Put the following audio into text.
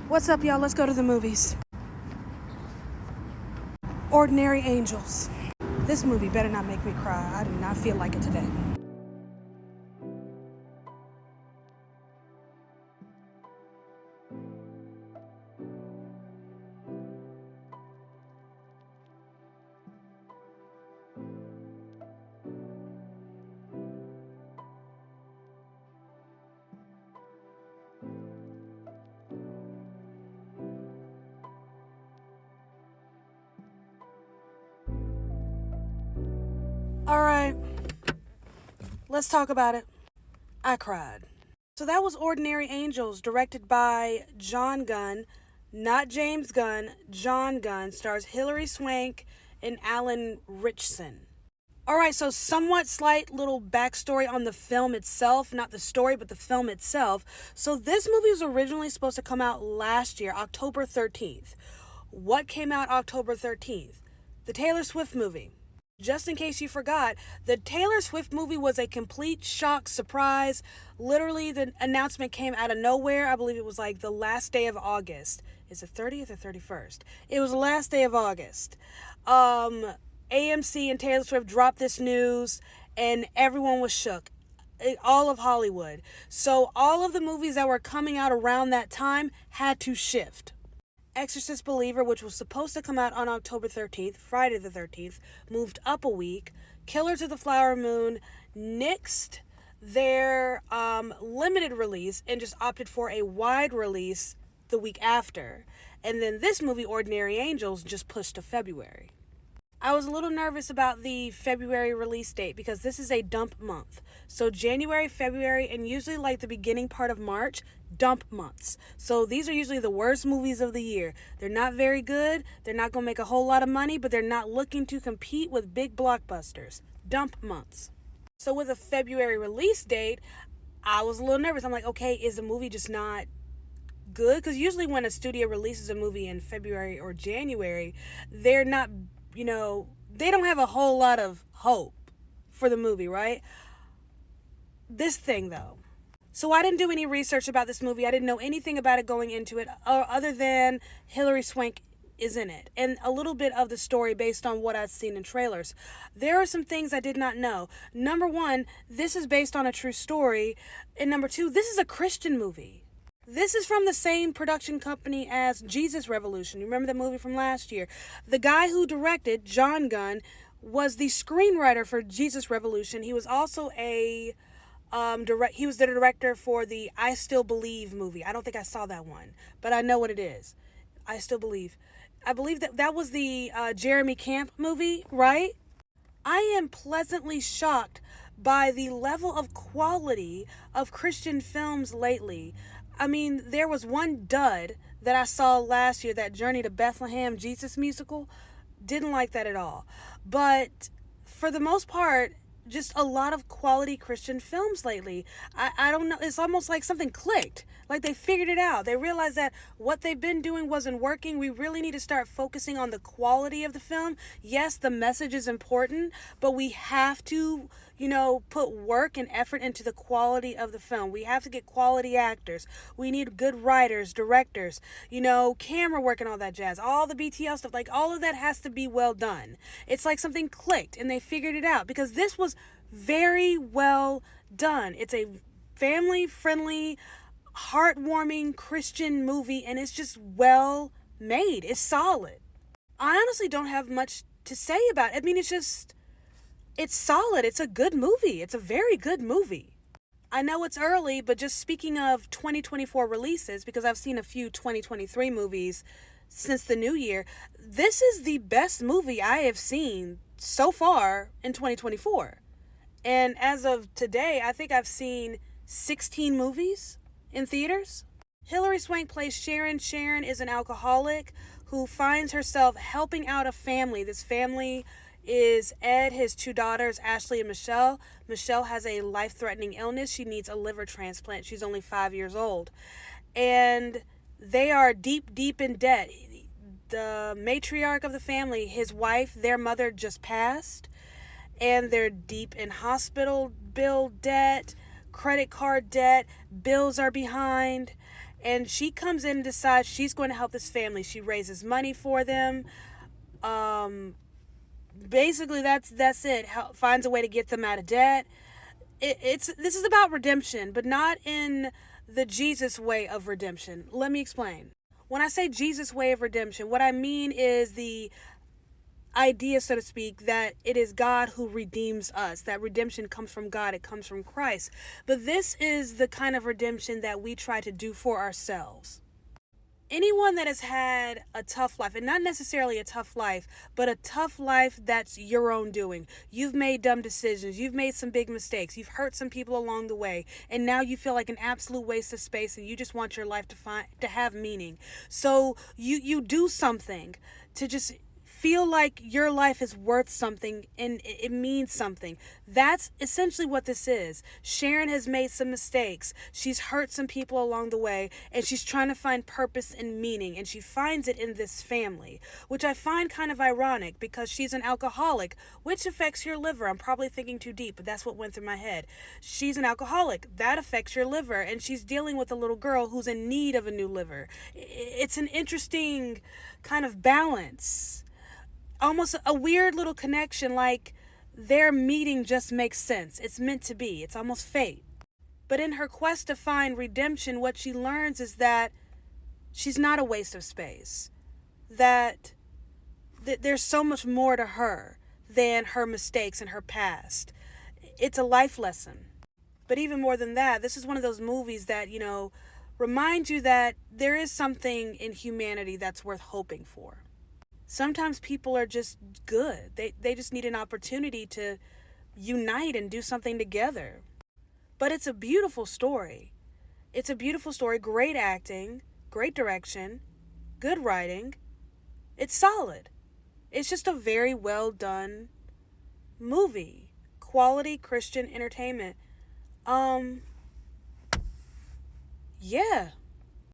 What's up, y'all? Let's go to the movies. Ordinary Angels. This movie better not make me cry. I do not feel like it today. Alright, let's talk about it. I cried. So that was Ordinary Angels, directed by John Gunn, not James Gunn. John Gunn, stars Hilary Swank and Alan Ritchson. Alright, so somewhat slight little backstory on the film itself. Not the story, but the film itself. So this movie was originally supposed to come out last year, October 13th. What came out October 13th? The Taylor Swift movie. Just in case you forgot, the Taylor Swift movie was a complete shock, surprise. Literally, the announcement came out of nowhere. I believe it was like the last day of August. Is it 30th or 31st? It was the last day of August. AMC and Taylor Swift dropped this news, and everyone was shook. All of Hollywood. So all of the movies that were coming out around that time had to shift. Exorcist Believer, which was supposed to come out on October 13th, Friday the 13th, moved up a week. Killers of the Flower Moon nixed their limited release and just opted for a wide release the week after. And then this movie, Ordinary Angels, just pushed to February. I was a little nervous about the February release date because this is a dump month. So January, February, and usually like the beginning part of March, dump months. So these are usually the worst movies of the year. They're not very good. They're not going to make a whole lot of money, but they're not looking to compete with big blockbusters. Dump months. So with a February release date, I was a little nervous. I'm like, okay, is the movie just not good? Because usually when a studio releases a movie in February or January, they're not, they don't have a whole lot of hope for the movie, right? This thing, though. So I didn't do any research about this movie. I didn't know anything about it going into it, other than Hilary Swank is in it, and a little bit of the story based on what I'd seen in trailers. There are some things I did not know. Number one, this is based on a true story, and number two, this is a Christian movie. This is from the same production company as Jesus Revolution. You remember that movie from last year? The guy who directed, John Gunn, was the screenwriter for Jesus Revolution. He was also he was the director for the I Still Believe movie. I don't think I saw that one, but I know what it is. I Still Believe. I believe that was the Jeremy Camp movie, right? I am pleasantly shocked by the level of quality of Christian films lately. I mean, there was one dud that I saw last year, that Journey to Bethlehem Jesus musical. Didn't like that at all. But for the most part, just a lot of quality Christian films lately. I don't know. It's almost like something clicked. Like they figured it out. They realized that what they've been doing wasn't working. We really need to start focusing on the quality of the film. Yes, the message is important, but we have to, put work and effort into the quality of the film. We have to get quality actors. We need good writers, directors, camera work and all that jazz. All the BTL stuff, like all of that has to be well done. It's like something clicked and they figured it out because this was very well done. It's a family-friendly, heartwarming Christian movie, and it's just well made. It's solid. I honestly don't have much to say about it. I mean, it's solid. It's a good movie. It's a very good movie. I know it's early, but just speaking of 2024 releases, because I've seen a few 2023 movies since the new year, this is the best movie I have seen so far in 2024. And as of today, I think I've seen 16 movies in theaters. Hilary Swank plays Sharon. Sharon is an alcoholic who finds herself helping out a family. This family is Ed, his two daughters, Ashley and Michelle. Michelle has a life-threatening illness. She needs a liver transplant. She's only 5 years old. And they are deep, deep in debt. The matriarch of the family, his wife, their mother just passed, and they're deep in hospital bill debt, credit card debt, bills are behind, And she comes in and decides she's going to help this family. She raises money for them. Basically, that's it. Finds a way to get them out of debt. This is about redemption, but not in the Jesus way of redemption. Let me explain. When I say Jesus way of redemption, what I mean is the idea, so to speak, that it is God who redeems us. That redemption comes from God, it comes from Christ. But this is the kind of redemption that we try to do for ourselves. Anyone that has had a tough life, and not necessarily a tough life, but a tough life that's your own doing. You've made dumb decisions. You've made some big mistakes. You've hurt some people along the way. And now you feel like an absolute waste of space and you just want your life to have meaning. So you do something to just feel like your life is worth something and it means something. That's essentially what this is. Sharon has made some mistakes. She's hurt some people along the way, and she's trying to find purpose and meaning, and she finds it in this family, which I find kind of ironic because she's an alcoholic, which affects your liver. I'm probably thinking too deep, but that's what went through my head. She's an alcoholic. That affects your liver, and she's dealing with a little girl who's in need of a new liver. It's an interesting kind of balance. Almost a weird little connection, like their meeting just makes sense. It's meant to be. It's almost fate. But in her quest to find redemption, what she learns is that she's not a waste of space. That there's so much more to her than her mistakes and her past. It's a life lesson. But even more than that, this is one of those movies that, remind you that there is something in humanity that's worth hoping for. Sometimes people are just good. They just need an opportunity to unite and do something together. But it's a beautiful story. It's a beautiful story. Great acting, great direction, good writing. It's solid. It's just a very well done movie. Quality Christian entertainment. Yeah.